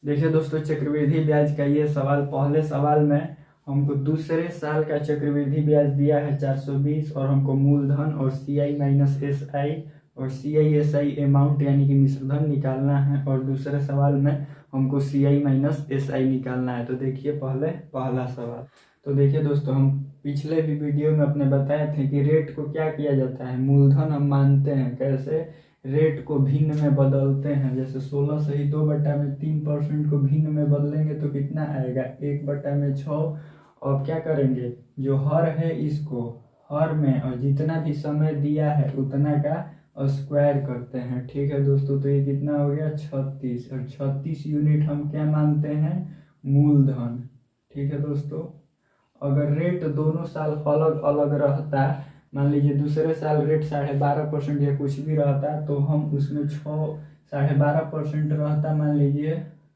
देखिए दोस्तों, चक्रवृद्धि ब्याज का ये सवाल, पहले सवाल में हमको दूसरे साल का चक्रवृद्धि ब्याज दिया है 420 और हमको मूलधन और CI माइनस SI और CI SI अमाउंट यानी कि मिश्रधन निकालना है। और दूसरे सवाल में हमको CI माइनस SI निकालना है। तो देखिए पहला सवाल। तो देखिए दोस्तों, हम पिछले भी वीडियो में अपने बताए थे कि रेट को क्या किया जाता है, मूलधन हम मानते हैं, कैसे रेट को भिन्न में बदलते हैं। जैसे 16 से ही 2/3% को भिन्न में बदलेंगे तो कितना आएगा, 1/6। अब क्या करेंगे, जो हर है इसको हर में और जितना भी समय दिया है उतना का स्क्वायर करते हैं। ठीक है दोस्तों, तो ये कितना हो गया 36 और 36 यूनिट हम क्या मानते हैं, मूलधन। ठीक है दोस्तों, अगर रेट दोनों साल अलग अलग रहता, मान लीजिए दूसरे साल रेट 12.5% या कुछ भी रहता तो हम उसमें 12.5% रहता मान लीजिए,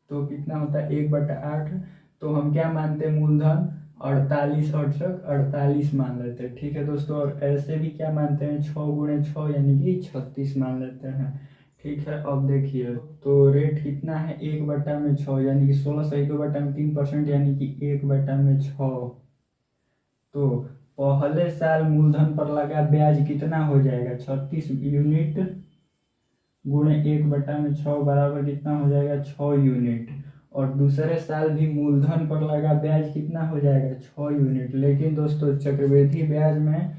तो कितना होता है 1/8। तो हम क्या मानते हैं, मूलधन 48 और 48 मान लेते हैं। ठीक है दोस्तों, और ऐसे भी क्या मानते हैं 6 × 6 यानी कि 36 मान लेते हैं। ठीक है, अब देखिए तो रेट कितना है 1/6 यानी कि 16 सही 2/3% यानी कि 1/6। तो पहले साल मूलधन पर लगा ब्याज कितना हो जाएगा, 36 यूनिट गुणे 1/6 बराबर कितना हो जाएगा 6 यूनिट। और दूसरे साल भी मूलधन पर लगा ब्याज कितना हो जाएगा 6 यूनिट। लेकिन दोस्तों चक्रवृद्धि ब्याज में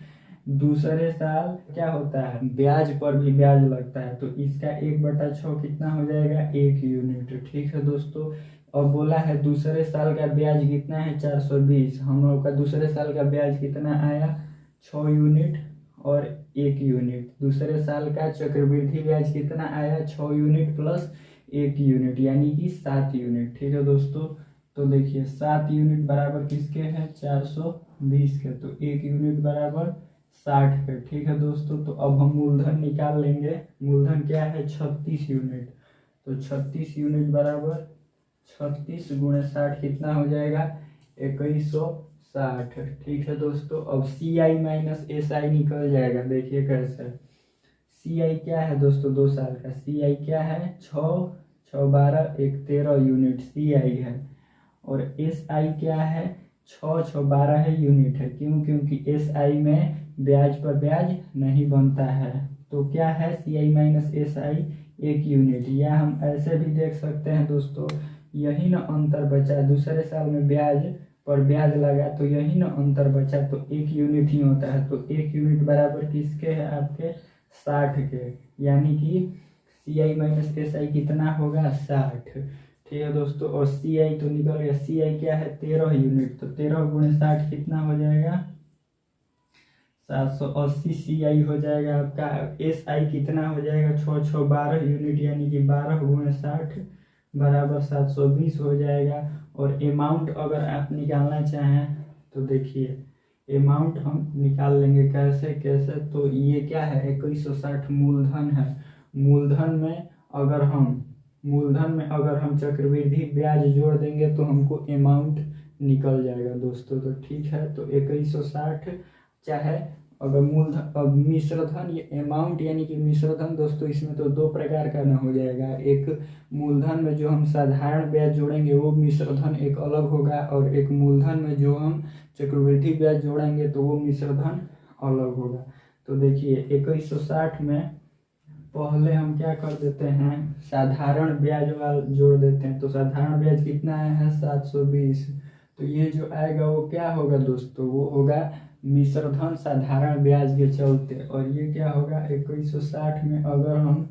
दूसरे साल क्या होता है, ब्याज पर भी ब्याज लगता है, तो इसका 1/6 कितना हो जाएगा 1 यूनिट। ठीक है दोस्तों, अब बोला है दूसरे साल का ब्याज कितना है 420, हम लोग का दूसरे साल का ब्याज कितना आया 6 यूनिट और 1 यूनिट। दूसरे साल का चक्रवृद्धि ब्याज कितना आया 6 यूनिट प्लस 1 यूनिट यानी कि 7 यूनिट। ठीक है दोस्तों, तो देखिए 7 यूनिट बराबर किसके हैं 420 के, तो 1 यूनिट बराबर 60 के। ठीक है दोस्तों, तो अब हम मूलधन निकाल लेंगे। मूलधन क्या है 36 यूनिट, तो 36 यूनिट बराबर 36 × 60 कितना हो जाएगा 2160। ठीक है दोस्तों, अब CI माइनस SI निकल जाएगा। देखिए कैसे, CI क्या है दोस्तों 2 साल का, CI क्या है 6 6 12 1 13 यूनिट CI है। और SI क्या है 6 6 12 है यूनिट है, क्यों, क्योंकि SI में ब्याज पर ब्याज नहीं बनता है। तो क्या है CI माइनस SI 1 यूनिट। या हम ऐसे भी देख सकते हैं दोस्तों, यही ना अंतर बचा, दूसरे साल में ब्याज पर ब्याज लगा तो यही ना अंतर बचा, तो 1 यूनिट ही होता है। तो 1 यूनिट बराबर किसके है आपके 60 के, यानी कि CI माइनस SI कितना होगा 60। ठीक है दोस्तों, और CI तो निकल गया, CI क्या है 13 यूनिट, तो 13 × 60 कितना हो जाएगा 780 CI हो जाएगा आपका। SI कितना हो जाएगा 6 6 12 यूनिट यानी कि 12 × 60 बराबर 720 हो जाएगा। और अमाउंट अगर आप निकालना चाहें तो देखिए अमाउंट हम निकाल लेंगे कैसे कैसे, तो ये क्या है 2160 मूलधन है। मूलधन में अगर हम चक्रवृद्धि ब्याज जोड़ देंगे तो हमको अमाउंट निकल जाएगा दोस्तों। तो ठीक है, तो 2160 चाहे अगर मूलधन, अब मिश्रधन ये अमाउंट यानी कि मिश्रधन दोस्तों, इसमें तो 2 प्रकार का ना हो जाएगा। एक मूलधन में जो हम साधारण ब्याज जोड़ेंगे वो मिश्रधन एक अलग होगा, और एक मूलधन में जो हम चक्रवृद्धि ब्याज जोड़ेंगे तो वो मिश्रधन अलग होगा। तो देखिए 2160 में पहले हम क्या कर देते हैं, साधारण ब्याज वाला जोड़ देते हैं। तो साधारण ब्याज कितना आया है 720, तो ये जो आएगा वो क्या होगा दोस्तों, वो होगा मिश्रधन साधारण ब्याज के चलते। और ये क्या होगा 2160 में अगर हम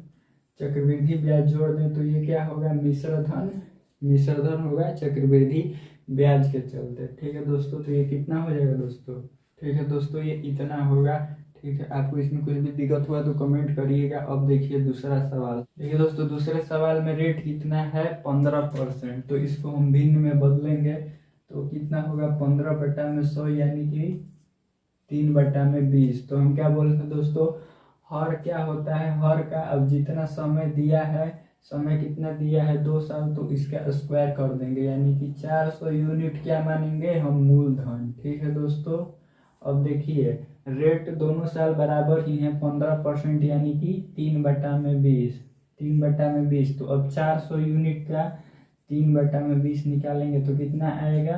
चक्रवृद्धि ब्याज जोड़ दें तो ये क्या होगा मिश्रधन होगा चक्रवृद्धि ब्याज के चलते। ठीक है दोस्तों, तो ये कितना हो जाएगा दोस्तों, ठीक है दोस्तों ये इतना होगा। ठीक है, आपको इसमें कुछ भी दिक्कत हुआ तो कमेंट करिएगा। अब देखिए दूसरा सवाल। देखिए दोस्तों, दूसरे सवाल में रेट कितना है 15%, तो इसको हम भिन्न में बदलेंगे तो कितना होगा 15/100 यानी कि 3/20। तो हम क्या बोलते हैं दोस्तों, हर क्या होता है, हर का अब जितना समय दिया है, समय कितना दिया है 2 साल, तो इसका स्क्वायर कर देंगे यानी कि 400 यूनिट क्या मानेंगे हम मूलधन। ठीक है दोस्तों, अब देखिए रेट दोनों साल बराबर ही है 15% यानी कि 3/20। तो अब 400 यूनिट का 3/20 निकालेंगे तो कितना आएगा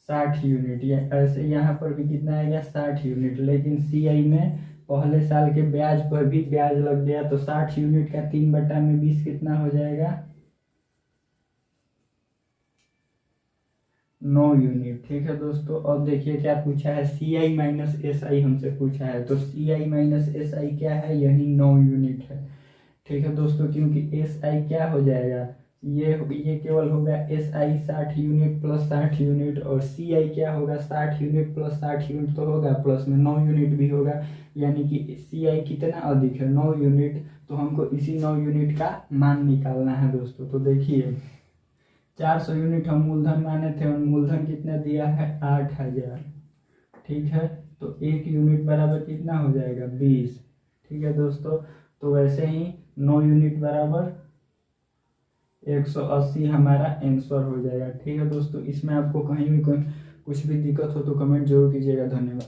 60 यूनिट। या ऐसे यहाँ पर भी कितना आएगा 60 यूनिट। लेकिन CI में पहले साल के ब्याज पर भी ब्याज लग गया तो 60 यूनिट का 3/20 कितना हो जाएगा 9 यूनिट। ठीक है दोस्तों, अब देखिए क्या पूछा है, CI माइनस SI हमसे पूछा है। तो CI माइनस SI क्या है, यही 9 यूनिट है। ठीक है दोस्तों, क्योंकि SI क्या हो जाएगा, ये केवल होगा SI 60 यूनिट प्लस 60 यूनिट, और CI क्या होगा 60 यूनिट प्लस 60 यूनिट तो होगा, प्लस में 9 यूनिट भी होगा। यानी कि CI कितना अधिक है 9 यूनिट। तो हमको इसी 9 यूनिट का मान निकालना है दोस्तों। तो देखिए 400 यूनिट हम मूलधन माने थे और मूलधन कितना दिया है 8000। ठीक है, तो 1 यूनिट बराबर कितना हो जाएगा 20। ठीक है दोस्तों, तो वैसे ही 9 यूनिट बराबर 180 हमारा आंसर हो जाएगा। ठीक है दोस्तों, इसमें आपको कहीं भी कोई कुछ भी दिक्कत हो तो कमेंट जरूर कीजिएगा। धन्यवाद।